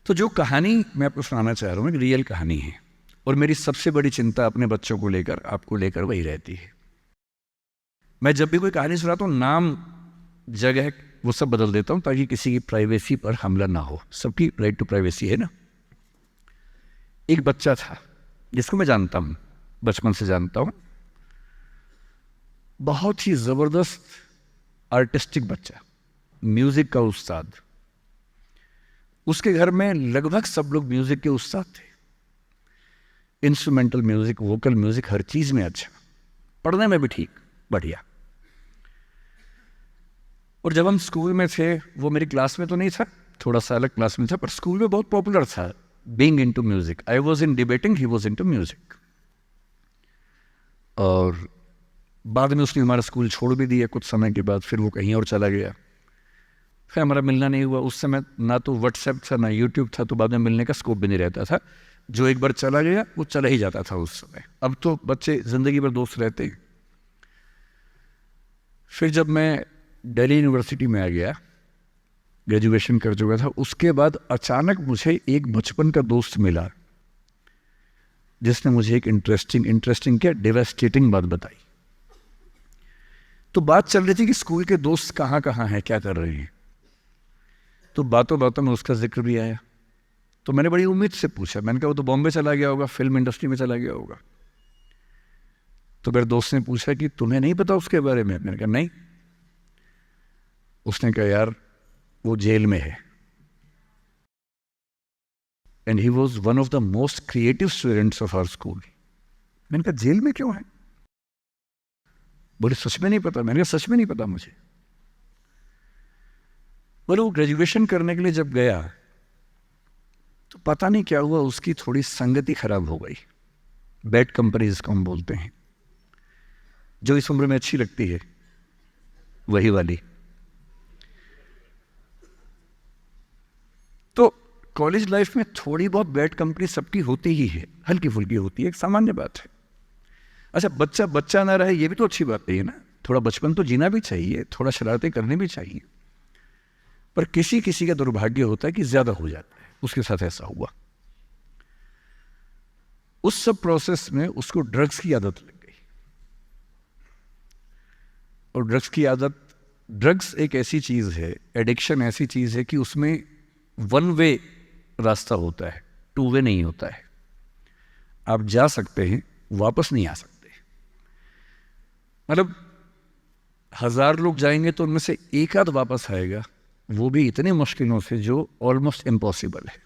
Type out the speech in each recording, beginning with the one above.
तो जो कहानी मैं आपको सुनाना चाह रहा हूँ एक रियल कहानी है, और मेरी सबसे बड़ी चिंता अपने बच्चों को लेकर, आपको लेकर वही रहती है। मैं जब भी कोई कहानी सुनाता हूँ, नाम, जगह, वो सब बदल देता हूँ ताकि किसी की प्राइवेसी पर हमला ना हो। सबकी राइट टू प्राइवेसी है ना। एक बच्चा था जिसको मैं जानता हूँ, बचपन से जानता हूँ, बहुत ही जबरदस्त आर्टिस्टिक बच्चा, म्यूजिक का उस्ताद। उसके घर में लगभग सब लोग म्यूजिक के उस्ताद थे, इंस्ट्रूमेंटल म्यूजिक, वोकल म्यूजिक, हर चीज में अच्छा, पढ़ने में भी ठीक, बढ़िया। और जब हम स्कूल में थे, वो मेरी क्लास में तो नहीं था, थोड़ा सा अलग क्लास में था, पर स्कूल में बहुत पॉपुलर था, being into music. I was in debating, he was into music. और बाद में उसने हमारा स्कूल छोड़ भी दिया कुछ समय के बाद, फिर वो कहीं और चला गया, फिर हमारा मिलना नहीं हुआ। उस समय ना तो व्हाट्सएप था ना यूट्यूब था, तो बाद में मिलने का स्कोप भी नहीं रहता था। जो एक बार चला गया वो चला ही जाता था उस समय। अब तो बच्चे जिंदगी भर दोस्त रहते हैं। फिर जब मैं दिल्ली यूनिवर्सिटी में आ गया, ग्रेजुएशन कर चुका था, उसके बाद अचानक मुझे एक बचपन का दोस्त मिला जिसने मुझे एक इंटरेस्टिंग क्या, डेवास्टेटिंग बात बताई। तो बात चल रही थी कि स्कूल के दोस्त कहाँ कहाँ हैं, क्या कर रहे हैं। तो बातों बातों में उसका जिक्र भी आया। तो मैंने बड़ी उम्मीद से पूछा, मैंने कहा वो तो बॉम्बे चला गया होगा, फिल्म इंडस्ट्री में चला गया होगा। तो मेरे दोस्त ने पूछा कि तुम्हें नहीं पता उसके बारे में? मैंने कहा नहीं। उसने कहा यार वो जेल में है, and he was one of the most creative students of our school. मैंने कहा जेल में क्यों है? बोले सच में नहीं पता। मैंने कहा सच में नहीं पता मुझे। बोले वो ग्रेजुएशन करने के लिए जब गया तो पता नहीं क्या हुआ, उसकी थोड़ी संगति खराब हो गई। बैड कंपनी जिसको हम बोलते हैं, जो इस उम्र में अच्छी लगती है, वही वाली। तो कॉलेज लाइफ में थोड़ी बहुत बैड कंपनी सबकी होती ही है, हल्की फुल्की होती है, एक सामान्य बात है। अच्छा, बच्चा बच्चा ना रहे ये भी तो अच्छी बात नहीं है ना। थोड़ा बचपन तो जीना भी चाहिए, थोड़ा शरारतें करनी भी चाहिए। पर किसी किसी का दुर्भाग्य होता है कि ज्यादा हो जाता है, उसके साथ ऐसा हुआ। उस सब प्रोसेस में उसको ड्रग्स की आदत लग गई। और ड्रग्स की आदत, ड्रग्स एक ऐसी चीज है, एडिक्शन ऐसी चीज है कि उसमें वन वे रास्ता होता है, टू वे नहीं होता है। आप जा सकते हैं, वापस नहीं आ सकते। मतलब 1000 लोग जाएंगे तो उनमें से एक आध वापस आएगा, वो भी इतने मुश्किलों से जो ऑलमोस्ट इम्पॉसिबल है।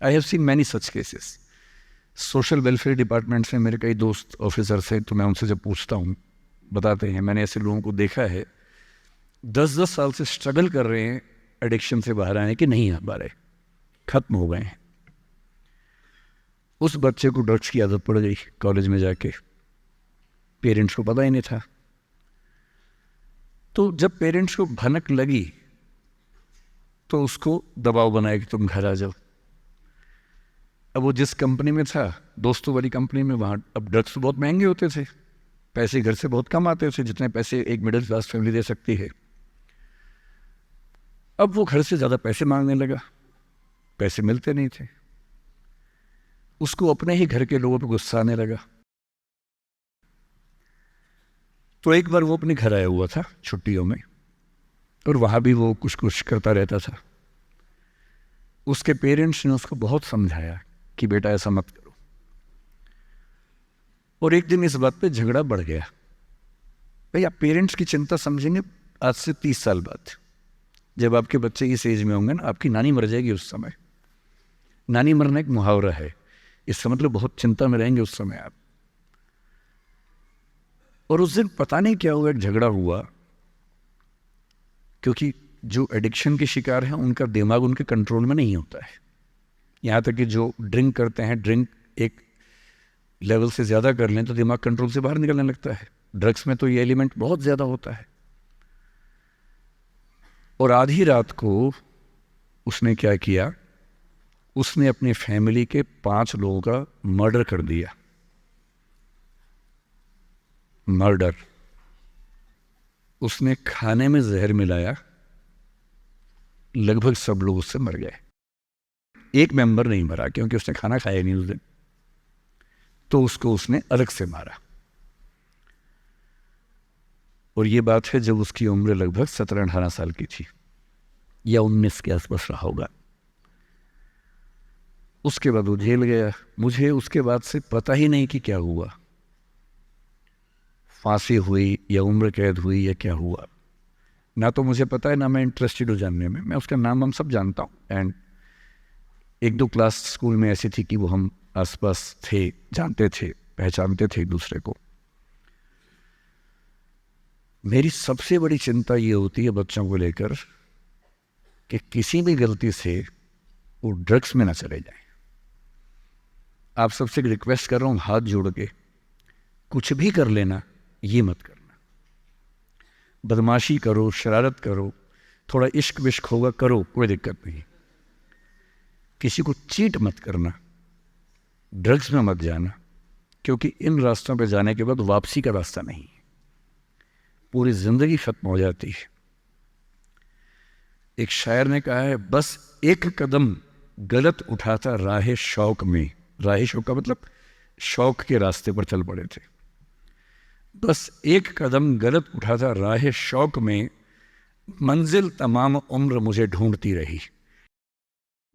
I have seen many such cases. Social welfare department से मेरे कई दोस्त ऑफिसर्स हैं, तो मैं उनसे जब पूछता हूँ, बताते हैं मैंने ऐसे लोगों को देखा है 10-10 साल से स्ट्रगल कर रहे हैं एडिक्शन से बाहर आने की, नहीं आ पा रहे, खत्म हो गए हैं। उस बच्चे को ड्रग्स की आदत पड़ गई कॉलेज में जाके, पेरेंट्स को पता ही नहीं था। तो जब पेरेंट्स को भनक लगी तो उसको दबाव बनाया कि तुम घर आ जाओ। अब वो जिस कंपनी में था, दोस्तों वाली कंपनी में, वहाँ अब ड्रग्स बहुत महंगे होते थे, पैसे घर से बहुत कम आते थे, जितने पैसे एक मिडिल क्लास फैमिली दे सकती है। अब वो घर से ज़्यादा पैसे मांगने लगा, पैसे मिलते नहीं थे। उसको अपने ही घर के लोगों पर गुस्सा आने लगा। तो एक बार वो अपने घर आया हुआ था छुट्टियों में, और वहाँ भी वो कुछ कुछ करता रहता था। उसके पेरेंट्स ने उसको बहुत समझाया कि बेटा ऐसा मत करो। और एक दिन इस बात पे झगड़ा बढ़ गया। भाई आप पेरेंट्स की चिंता समझेंगे आज से 30 साल बाद, जब आपके बच्चे इस एज में होंगे ना, आपकी नानी मर जाएगी उस समय। नानी मरना एक मुहावरा है, इसका मतलब बहुत चिंता में रहेंगे उस समय आप। और उस दिन पता नहीं क्या हुआ, एक झगड़ा हुआ, क्योंकि जो एडिक्शन के शिकार हैं उनका दिमाग उनके कंट्रोल में नहीं होता है। यहाँ तक कि जो ड्रिंक करते हैं, ड्रिंक एक लेवल से ज़्यादा कर लें तो दिमाग कंट्रोल से बाहर निकलने लगता है। ड्रग्स में तो ये एलिमेंट बहुत ज़्यादा होता है। और आधी रात को उसने क्या किया, उसने अपनी फैमिली के 5 लोगों का मर्डर कर दिया। मर्डर। उसने खाने में जहर मिलाया, लगभग सब लोग उससे मर गए। एक मेंबर नहीं मरा क्योंकि उसने खाना खाया नहीं उस दिन, तो उसको उसने अलग से मारा। और ये बात है जब उसकी उम्र लगभग 17-18 साल की थी या 19 के आसपास रहा होगा। उसके बाद वो जेल गया। मुझे उसके बाद से पता ही नहीं कि क्या हुआ, फांसी हुई या उम्र कैद हुई या क्या हुआ, ना तो मुझे पता है ना मैं इंटरेस्टेड हूँ जानने में। मैं उसका नाम हम सब जानता हूँ, एंड 1-2 क्लास स्कूल में ऐसी थी कि वो हम आसपास थे, जानते थे, पहचानते थे एक दूसरे को। मेरी सबसे बड़ी चिंता ये होती है बच्चों को लेकर कि किसी भी गलती से वो ड्रग्स में ना चले जाएं। आप सबसे रिक्वेस्ट कर रहा हूँ हाथ जोड़ के, कुछ भी कर लेना, ये मत करना। बदमाशी करो, शरारत करो, थोड़ा इश्क विश्क होगा करो, कोई दिक्कत नहीं। किसी को चीट मत करना, ड्रग्स में मत जाना, क्योंकि इन रास्तों पे जाने के बाद वापसी का रास्ता नहीं है, पूरी ज़िंदगी ख़त्म हो जाती है। एक शायर ने कहा है, बस एक कदम गलत उठाता राह शौक में, राह शौक का मतलब शौक के रास्ते पर चल पड़े थे। बस एक कदम गलत उठाता राह शौक में, मंजिल तमाम उम्र मुझे ढूंढती रही।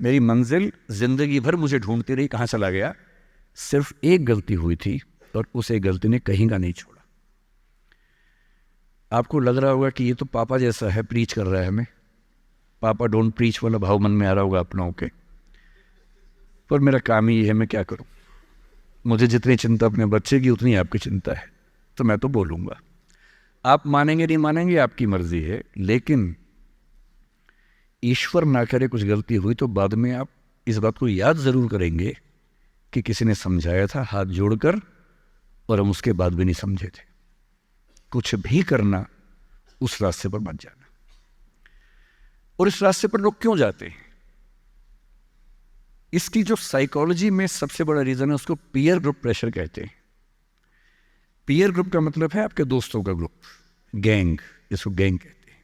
मेरी मंजिल जिंदगी भर मुझे ढूंढती रही, कहाँ चला गया? सिर्फ एक गलती हुई थी और उस एक गलती ने कहीं का नहीं छोड़ा। आपको लग रहा होगा कि ये तो पापा जैसा है, प्रीच कर रहा है हमें, पापा डोंट प्रीच वाला भाव मन में आ रहा होगा आप लोगों के, पर मेरा काम ही है, मैं क्या करूं। मुझे जितनी चिंता अपने बच्चे की उतनी आपकी चिंता है, तो मैं तो बोलूँगा। आप मानेंगे नहीं मानेंगे आपकी मर्जी है, लेकिन ईश्वर ना करे कुछ गलती हुई तो बाद में आप इस बात को याद ज़रूर करेंगे कि किसी ने समझाया था हाथ जोड़कर, और हम उसके बाद भी नहीं समझे थे। कुछ भी करना, उस रास्ते पर मत जाना। और इस रास्ते पर लोग क्यों जाते हैं? इसकी जो साइकोलॉजी में सबसे बड़ा रीज़न है, उसको पीयर ग्रुप प्रेशर कहते हैं। पीयर ग्रुप का मतलब है आपके दोस्तों का ग्रुप, गैंग, जिसको गैंग कहते हैं।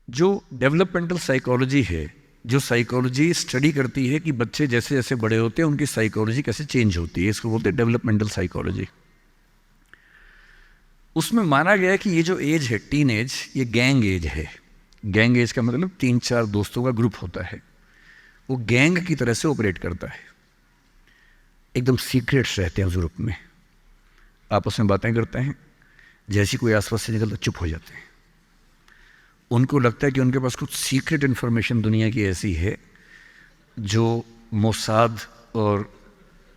जो डेवलपमेंटल साइकोलॉजी है, जो साइकोलॉजी स्टडी करती है कि बच्चे जैसे जैसे बड़े होते हैं उनकी साइकोलॉजी कैसे चेंज होती है, इसको बोलते हैं डेवलपमेंटल साइकोलॉजी। उसमें माना गया है कि ये जो एज है, टीन एज, ये गैंग एज है। गैंग एज का मतलब 3-4 दोस्तों का ग्रुप होता है, वो गैंग की तरह से ऑपरेट करता है। एकदम सीक्रेट्स रहते हैं उस ग्रुप में, आपस में बातें करते हैं, जैसी कोई आसपास से निकलता चुप हो जाते हैं। उनको लगता है कि उनके पास कुछ सीक्रेट इन्फॉर्मेशन दुनिया की ऐसी है जो मोसाद और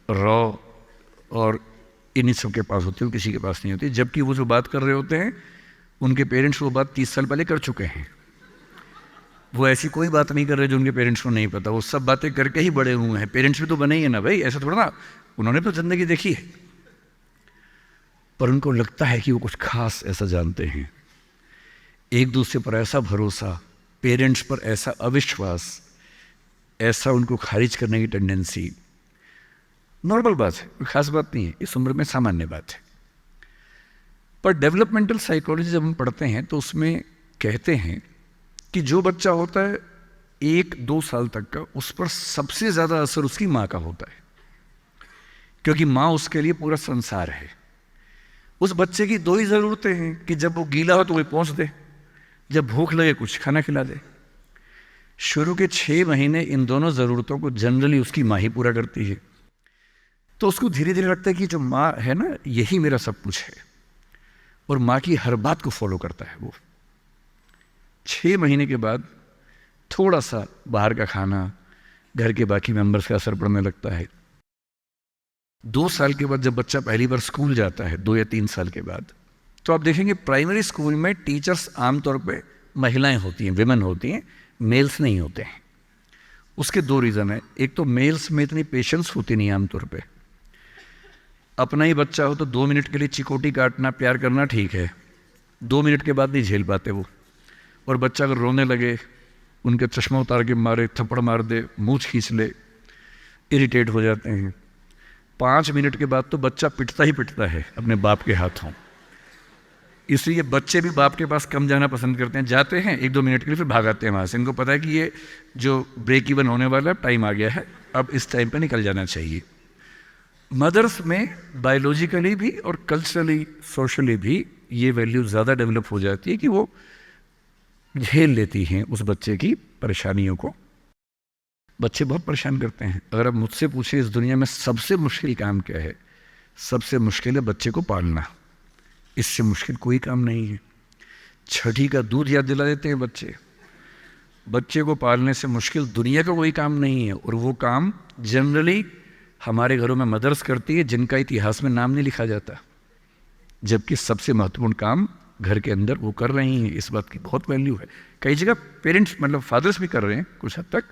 रॉ और इन्हीं सब के पास होती है, किसी के पास नहीं होती। जबकि वो जो बात कर रहे होते हैं उनके पेरेंट्स वो बात 30 साल पहले कर चुके हैं। वो ऐसी कोई बात नहीं कर रहे जो उनके पेरेंट्स को नहीं पता, वो सब बातें करके ही बड़े हुए हैं। पेरेंट्स भी तो बने ही है ना भाई, ऐसा थोड़ा ना, उन्होंने तो ज़िंदगी देखी है। पर उनको लगता है कि वो कुछ खास ऐसा जानते हैं। एक दूसरे पर ऐसा भरोसा, पेरेंट्स पर ऐसा अविश्वास, ऐसा उनको खारिज करने की टेंडेंसी, नॉर्मल बात है, कोई खास बात नहीं है, इस उम्र में सामान्य बात है। पर डेवलपमेंटल साइकोलॉजी जब हम पढ़ते हैं तो उसमें कहते हैं कि जो बच्चा होता है 1-2 साल तक का, उस पर सबसे ज़्यादा असर उसकी माँ का होता है, क्योंकि माँ उसके लिए पूरा संसार है। उस बच्चे की 2 ही ज़रूरतें हैं कि जब वो गीला हो तो वो पहुँच दे, जब भूख लगे कुछ खाना खिला दे। शुरू के 6 महीने इन दोनों ज़रूरतों को जनरली उसकी माँ ही पूरा करती है। तो उसको धीरे धीरे लगता है कि जो माँ है ना, यही मेरा सब कुछ है, और माँ की हर बात को फॉलो करता है वो। 6 महीने के बाद थोड़ा सा बाहर का खाना, घर के बाकी मेंबर्स का असर पड़ने लगता है। 2 साल के बाद जब बच्चा पहली बार स्कूल जाता है, 2 या 3 साल के बाद, तो आप देखेंगे प्राइमरी स्कूल में टीचर्स आमतौर पे महिलाएं होती हैं, विमेन होती हैं, मेल्स नहीं होते हैं। उसके 2 रीज़न है। एक तो मेल्स में इतनी पेशेंस होती नहीं आमतौर पे। अपना ही बच्चा हो तो 2 मिनट के लिए चिकोटी काटना, प्यार करना ठीक है, 2 मिनट के बाद नहीं झेल पाते वो। और बच्चा अगर रोने लगे, उनके चश्मा उतार के मारे, थप्पड़ मार दे, मूंछ खींच ले, इरिटेट हो जाते हैं। 5 मिनट के बाद तो बच्चा पिटता ही पिटता है अपने बाप के हाथों। इसलिए बच्चे भी बाप के पास कम जाना पसंद करते हैं, जाते हैं 1-2 मिनट के लिए फिर भाग आते हैं वहाँ से। इनको पता है कि ये जो ब्रेक इवन होने वाला टाइम आ गया है, अब इस टाइम पे निकल जाना चाहिए। मदर्स में बायोलॉजिकली भी और कल्चरली सोशली भी ये वैल्यू ज़्यादा डेवलप हो जाती है कि वो झेल लेती हैं उस बच्चे की परेशानियों को। बच्चे बहुत परेशान करते हैं। अगर आप मुझसे पूछें इस दुनिया में सबसे मुश्किल काम क्या है, सबसे मुश्किल है बच्चे को पालना। इससे मुश्किल कोई काम नहीं है। छठी का दूध याद दिला देते हैं बच्चे। बच्चे को पालने से मुश्किल दुनिया का कोई काम नहीं है, और वो काम जनरली हमारे घरों में मदर्स करती है, जिनका इतिहास में नाम नहीं लिखा जाता, जबकि सबसे महत्वपूर्ण काम घर के अंदर वो कर रही हैं। इस बात की बहुत वैल्यू है। कई जगह पेरेंट्स मतलब फादर्स भी कर रहे हैं कुछ हद तक,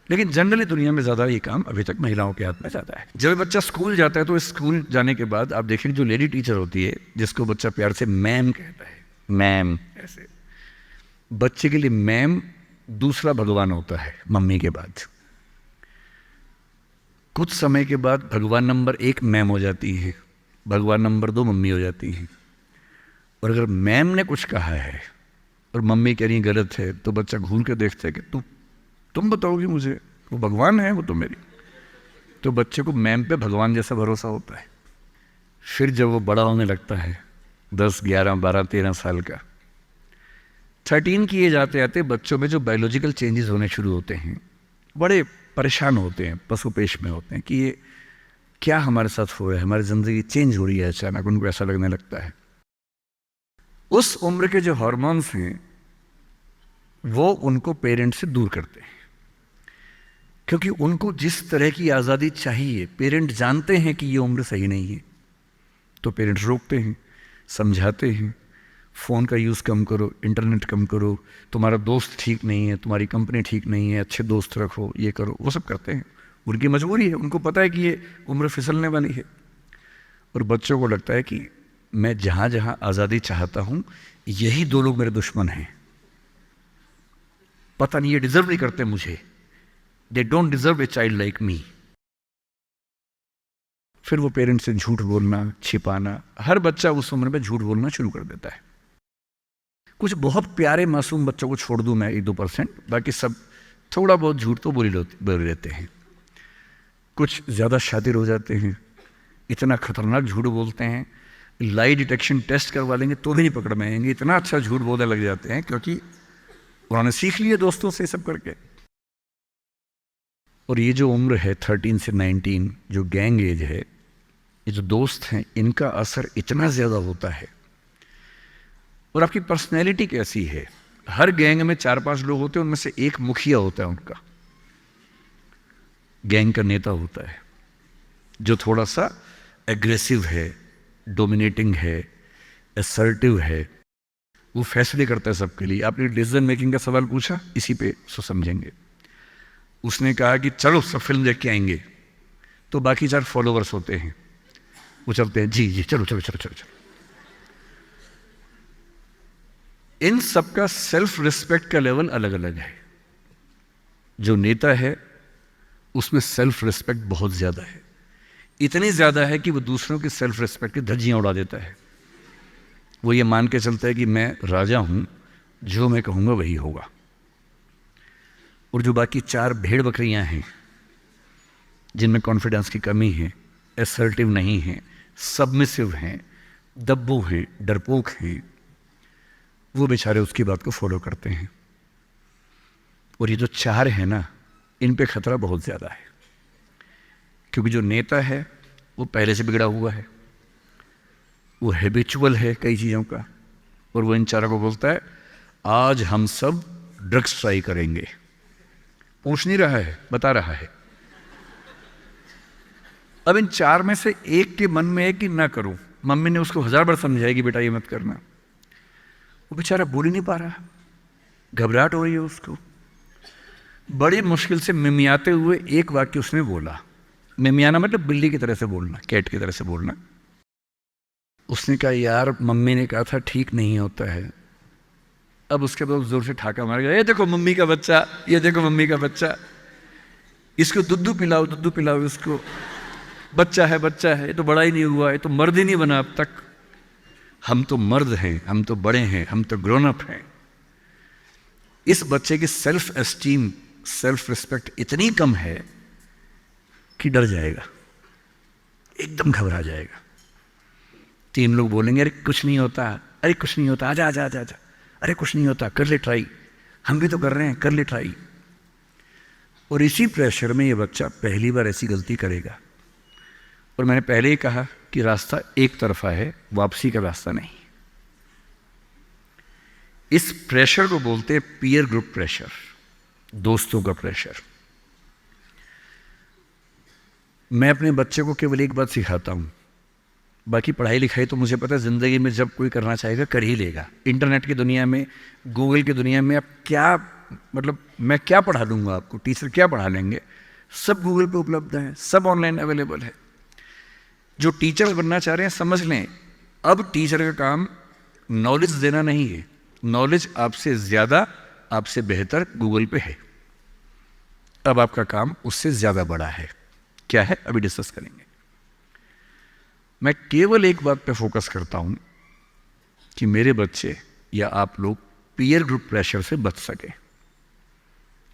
लेकिन जनरली दुनिया में ज़्यादा ये काम अभी तक महिलाओं के हाथ में ज़्यादा है। जब बच्चा स्कूल जाता है तो स्कूल जाने के बाद आप देखें जो लेडी टीचर होती है, जिसको बच्चा प्यार से मैम कहता है, मैम, ऐसे बच्चे के लिए मैम दूसरा भगवान होता है मम्मी के बाद। कुछ समय के बाद भगवान नंबर 1 मैम हो जाती है, भगवान नंबर 2 मम्मी हो जाती है। और अगर मैम ने कुछ कहा है और मम्मी कह रही गलत है, तो बच्चा घूर के देखता है कि तुम बताओगी मुझे, वो भगवान है वो तो मेरी। तो बच्चे को मैम पे भगवान जैसा भरोसा होता है। फिर जब वो बड़ा होने लगता है 10, 11, 12, 13 साल का, 13 किए जाते आते बच्चों में जो बायोलॉजिकल चेंजेस होने शुरू होते हैं, बड़े परेशान होते हैं, पशुपेश में होते हैं कि ये क्या हमारे साथ हो रहा है, हमारी ज़िंदगी चेंज हो रही है अचानक। उनको ऐसा लगने लगता है। उस उम्र के जो हार्मोन्स हैं वो उनको पेरेंट्स से दूर करते हैं, क्योंकि उनको जिस तरह की आज़ादी चाहिए, पेरेंट जानते हैं कि ये उम्र सही नहीं है, तो पेरेंट्स रोकते हैं, समझाते हैं, फ़ोन का यूज़ कम करो, इंटरनेट कम करो, तुम्हारा दोस्त ठीक नहीं है, तुम्हारी कंपनी ठीक नहीं है, अच्छे दोस्त रखो, ये करो, वो सब करते हैं। उनकी मजबूरी है, उनको पता है कि ये उम्र फिसलने वाली है। और बच्चों को लगता है कि मैं जहाँ जहाँ आज़ादी चाहता हूँ, यही 2 लोग मेरे दुश्मन हैं, पता नहीं ये डिज़र्व नहीं करते मुझे, they don't deserve a child like me. फिर वो पेरेंट्स से झूठ बोलना, छिपाना, हर बच्चा उस उम्र में झूठ बोलना शुरू कर देता है। कुछ बहुत प्यारे मासूम बच्चों को छोड़ दूं मैं 1-2%, बाकी सब थोड़ा बहुत झूठ तो बोल लेते हैं। कुछ ज़्यादा शातिर हो जाते हैं, इतना खतरनाक झूठ बोलते हैं, लाई डिटेक्शन टेस्ट करवा लेंगे तो भी नहीं पकड़ में आएंगे, इतना अच्छा झूठ बोलने लग जाते हैं, क्योंकि उन्होंने सीख लिया दोस्तों से सब करके। और ये जो उम्र है 13 से 19, जो गैंग एज है, ये जो दोस्त हैं, इनका असर इतना ज़्यादा होता है। और आपकी पर्सनैलिटी कैसी है, हर गैंग में 4-5 लोग होते हैं, उनमें से एक मुखिया होता है, उनका गैंग का नेता होता है, जो थोड़ा सा एग्रेसिव है, डोमिनेटिंग है, असर्टिव है, वो फैसले करता है सबके लिए। आपने डिसीजन मेकिंग का सवाल पूछा, इसी पे सो समझेंगे। उसने कहा कि चलो सब फिल्म देख के आएंगे, तो बाकी 4 फॉलोवर्स होते हैं, वो चलते हैं, जी चलो चलो चलो चलो चलो। इन सबका सेल्फ रिस्पेक्ट का लेवल अलग अलग है। जो नेता है उसमें सेल्फ रिस्पेक्ट बहुत ज़्यादा है, इतनी ज़्यादा है कि वो दूसरों की सेल्फ रिस्पेक्ट की धज्जियाँ उड़ा देता है। वो ये मान के चलता है कि मैं राजा हूँ, जो मैं कहूँगा वही होगा। और जो बाकी 4 भेड़ बकरियाँ हैं, जिनमें कॉन्फिडेंस की कमी है, असर्टिव नहीं है, सबमिसिव हैं, दब्बू हैं, डरपोक हैं, वो बेचारे उसकी बात को फॉलो करते हैं। और ये जो 4 हैं ना, इन पे खतरा बहुत ज़्यादा है, क्योंकि जो नेता है वो पहले से बिगड़ा हुआ है, वो हैबिचुअल है कई चीज़ों का, और वो इन 4 को बोलता है आज हम सब ड्रग्स ट्राई करेंगे। पूछ नहीं रहा है, बता रहा है। अब इन 4 में से एक के मन में है कि ना करूं, मम्मी ने उसको 1000 बार समझाएगी बेटा ये मत करना, वो बेचारा बोल ही नहीं पा रहा, घबराहट हो रही है उसको। बड़ी मुश्किल से मिमियाते हुए एक वाक्य उसने बोला। मिमियाना मतलब बिल्ली की तरह से बोलना, कैट की तरह से बोलना। उसने कहा यार मम्मी ने कहा था ठीक नहीं होता है। अब उसके बाद जोर से ठाका मार गया, ये देखो मम्मी का बच्चा, ये देखो मम्मी का बच्चा, इसको दूध पिलाओ इसको, बच्चा है, ये तो बड़ा ही नहीं हुआ, ये तो मर्द ही नहीं बना अब तक। हम तो मर्द हैं, हम तो बड़े हैं, हम तो ग्रोन अप हैं। इस बच्चे की सेल्फ एस्टीम, सेल्फ रिस्पेक्ट इतनी कम है कि डर जाएगा, एकदम घबरा जाएगा। 3 लोग बोलेंगे अरे कुछ नहीं होता, अरे कुछ नहीं होता, आजा आजा आजा आजा, अरे कुछ नहीं होता, कर ले ट्राई, हम भी तो कर रहे हैं, कर ले ट्राई। और इसी प्रेशर में ये बच्चा पहली बार ऐसी गलती करेगा। और मैंने पहले ही कहा कि रास्ता एक तरफा है, वापसी का रास्ता नहीं। इस प्रेशर को बोलते हैं पीयर ग्रुप प्रेशर, दोस्तों का प्रेशर। मैं अपने बच्चे को केवल एक बात सिखाता हूं, बाकी पढ़ाई लिखाई तो मुझे पता है ज़िंदगी में जब कोई करना चाहेगा कर ही लेगा। इंटरनेट की दुनिया में, गूगल की दुनिया में, आप क्या मतलब मैं क्या पढ़ा दूंगा आपको, टीचर क्या पढ़ा लेंगे, सब गूगल पे उपलब्ध है, सब ऑनलाइन अवेलेबल है। जो टीचर बनना चाह रहे हैं समझ लें, अब टीचर का काम नॉलेज देना नहीं है, नॉलेज आपसे ज़्यादा, आपसे बेहतर गूगल पे है। अब आपका काम उससे ज़्यादा बड़ा है। क्या है अभी डिस्कस करेंगे। मैं केवल एक बात पे फोकस करता हूं कि मेरे बच्चे या आप लोग पीयर ग्रुप प्रेशर से बच सके।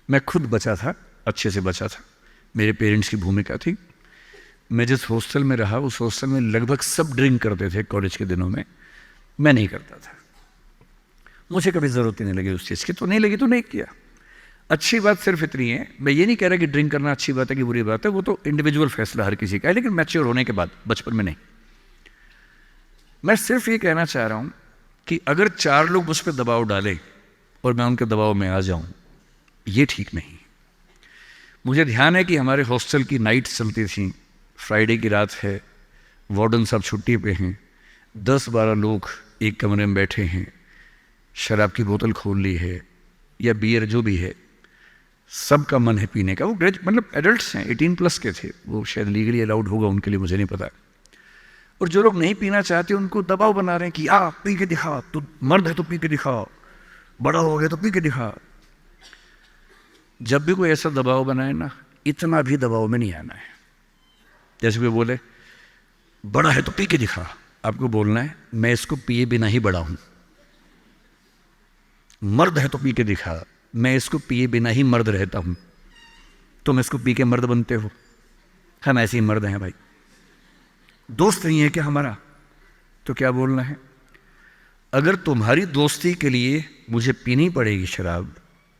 मैं खुद बचा था, अच्छे से बचा था। मेरे पेरेंट्स की भूमिका थी। मैं जिस हॉस्टल में रहा उस हॉस्टल में लगभग सब ड्रिंक करते थे कॉलेज के दिनों में, मैं नहीं करता था। मुझे कभी ज़रूरत ही नहीं लगी उस चीज़ की, तो नहीं लगी तो नहीं किया। अच्छी बात सिर्फ इतनी है, मैं ये नहीं कह रहा कि ड्रिंक करना अच्छी बात है कि बुरी बात है, वो तो इंडिविजुअल फैसला हर किसी का है, लेकिन मैच्योर होने के बाद, बचपन में नहीं। मैं सिर्फ ये कहना चाह रहा हूं कि अगर 4 लोग मुझ पर दबाव डालें और मैं उनके दबाव में आ जाऊं, ये ठीक नहीं। मुझे ध्यान है कि हमारे हॉस्टल की नाइट चलती थी, फ्राइडे की रात है, वार्डन साहब छुट्टी पे हैं, 10-12 लोग एक कमरे में बैठे हैं, शराब की बोतल खोल ली है या बियर जो भी है, सबका मन है पीने का। वो मतलब एडल्ट्स हैं, 18+ के थे, वो शायद लीगली अलाउड होगा उनके लिए, मुझे नहीं पता। और जो लोग नहीं पीना चाहते उनको दबाव बना रहे हैं कि आ पी के दिखा, तू मर्द है तो पी के दिखा, बड़ा हो गया तो पी के दिखा। जब भी कोई ऐसा दबाव बनाए ना, इतना भी दबाव में नहीं आना है। जैसे कोई बोले बड़ा है तो पी के दिखा, आपको बोलना है मैं इसको पिए बिना ही बड़ा हूं। मर्द है तो पी के दिखा, मैं इसको पिए बिना ही मर्द रहता हूं। तुम इसको पी के मर्द बनते हो, हम ऐसे ही मर्द हैं भाई। दोस्त नहीं है क्या हमारा? तो क्या बोलना है, अगर तुम्हारी दोस्ती के लिए मुझे पीनी पड़ेगी शराब,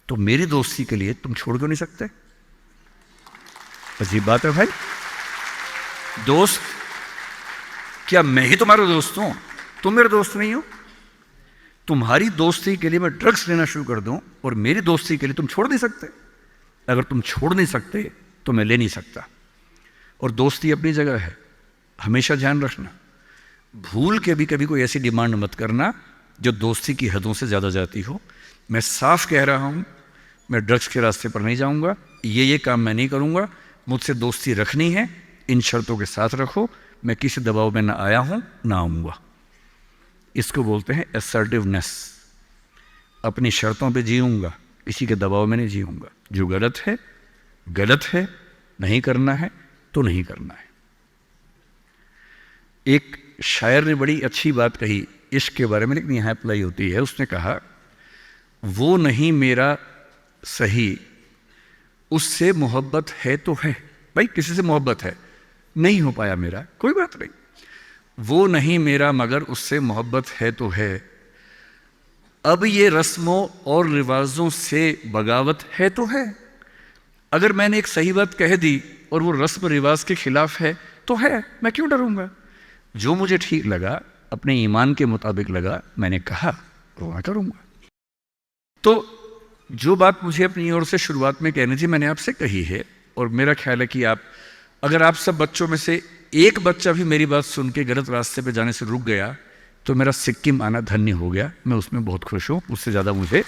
तो मेरी दोस्ती के लिए तुम छोड़ क्यों नहीं सकते? अजीब बात है भाई। दोस्त, क्या मैं ही तुम्हारा दोस्त हूं? तुम मेरे दोस्त नहीं हो। तुम्हारी दोस्ती के लिए मैं ड्रग्स लेना शुरू कर दूं और मेरी दोस्ती के लिए तुम छोड़ नहीं सकते। अगर तुम छोड़ नहीं सकते तो मैं ले नहीं सकता। और दोस्ती अपनी जगह है, हमेशा ध्यान रखना। भूल के भी कभी कोई ऐसी डिमांड मत करना जो दोस्ती की हदों से ज़्यादा जाती हो। मैं साफ कह रहा हूं, मैं ड्रग्स के रास्ते पर नहीं जाऊंगा, ये काम मैं नहीं करूंगा। मुझसे दोस्ती रखनी है, इन शर्तों के साथ रखो। मैं किसी दबाव में ना आया हूं ना आऊंगा। इसको बोलते हैं असर्टिवनेस। अपनी शर्तों पे जीऊंगा, किसी के दबाव में नहीं जीऊंगा। जो गलत है गलत है, नहीं करना है तो नहीं करना है। एक शायर ने बड़ी अच्छी बात कही इश्क के बारे में, लेकिन यहाँ अप्लाई होती है। उसने कहा, वो नहीं मेरा सही, उससे मोहब्बत है तो है। भाई किसी से मोहब्बत है, नहीं हो पाया मेरा, कोई बात नहीं। वो नहीं मेरा मगर उससे मोहब्बत है तो है। अब ये रस्मों और रिवाजों से बगावत है तो है। अगर मैंने एक सही बात कह दी और वो रस्म रिवाज के खिलाफ है तो है, मैं क्यों डरूंगा? जो मुझे ठीक लगा, अपने ईमान के मुताबिक लगा, मैंने कहा वो मैं करूंगा। तो जो बात मुझे अपनी ओर से शुरुआत में कहनी थी मैंने आपसे कही है। और मेरा ख्याल है कि अगर आप सब बच्चों में से एक बच्चा भी मेरी बात सुन के गलत रास्ते पे जाने से रुक गया तो मेरा सिक्किम आना धन्य हो गया। मैं उसमें बहुत खुश हूँ, उससे ज़्यादा मुझे